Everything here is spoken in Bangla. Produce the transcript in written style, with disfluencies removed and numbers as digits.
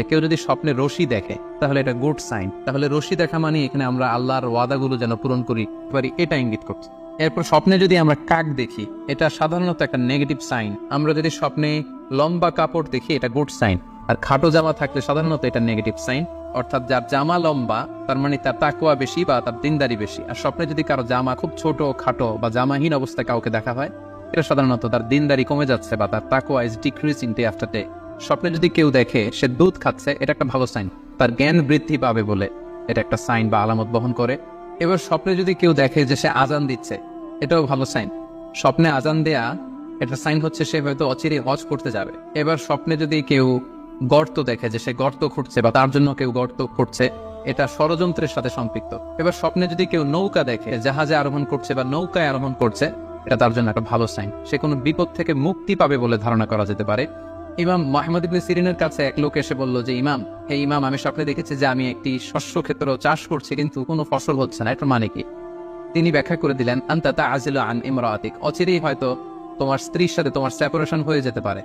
কেউ যদি স্বপ্নে রশি দেখে তাহলে এটা গুড সাইন। তাহলে রশি দেখা মানে এখানে আমরা আল্লাহর ওয়াদাগুলো যেন পূরণ করি পারি, এটা ইঙ্গিত করছে। এরপর স্বপ্নে যদি আমরা কাক দেখি, এটা সাধারণত একটা নেগেটিভ সাইন। আমরা যদি স্বপ্নে লম্বা কাপড় দেখি, এটা গুড সাইন। আর খাটো জামা থাকলে সাধারণত এটা নেগেটিভ সাইন। অর্থাৎ যার জামা লম্বা তার মানে তার তাকওয়া বেশি বা তার দিনদারি বেশি। আর স্বপ্নে যদি কারো জামা খুব ছোট খাটো বা জামাহীন অবস্থায় কাউকে দেখা হয়, এটা সাধারণত তার দিনদারি কমে যাচ্ছে বা তার তাকওয়া is decreasing day after day. স্বপ্নে যদি কেউ দেখে সে দুধ খাচ্ছে, এটা একটা ভালো সাইন, তার জ্ঞান বৃদ্ধি পাবে বলে এটা একটা সাইন বা আলামত বহন করে। এবার স্বপ্নে যদি কেউ দেখে যে সে আজান দিচ্ছে, এটাও ভালো সাইন। স্বপ্নে আজান দেয়া এটা সাইন হচ্ছে সে হয়তো অচিরে হজ করতে যাবে। এবার স্বপ্নে যদি কেউ গর্ত দেখে যে সে গর্ত খুঁড়ছে বা তার জন্য কেউ গর্ত খুঁড়ছে, এটা ষড়যন্ত্রের সাথে সম্পৃক্ত। এবার স্বপ্নে যদি কেউ নৌকা দেখে জাহাজে আরোহণ করছে বা নৌকায় আরোহণ করছে, এটা তার জন্য একটা ভালো সাইন, সে কোনো বিপদ থেকে মুক্তি পাবে বলে ধারণা করা যেতে পারে। ইমাম মুহাম্মদ ইবনে সিরিনের কাছে এক লোক এসে বলল যে ইমাম, হে ইমাম, আমি স্বপ্নে দেখেছি যে আমি একটি শস্য ক্ষেত্র চাষ করছি কিন্তু কোনো ফসল হচ্ছে না, এটা মানে কি? তিনি ব্যাখ্যা করে দিলেন, আনতা তাআজিলু আন ইমরাআতিক, অচিরেই হয়তো তোমার স্ত্রীর সাথে তোমার সেপারেশন হয়ে যেতে পারে।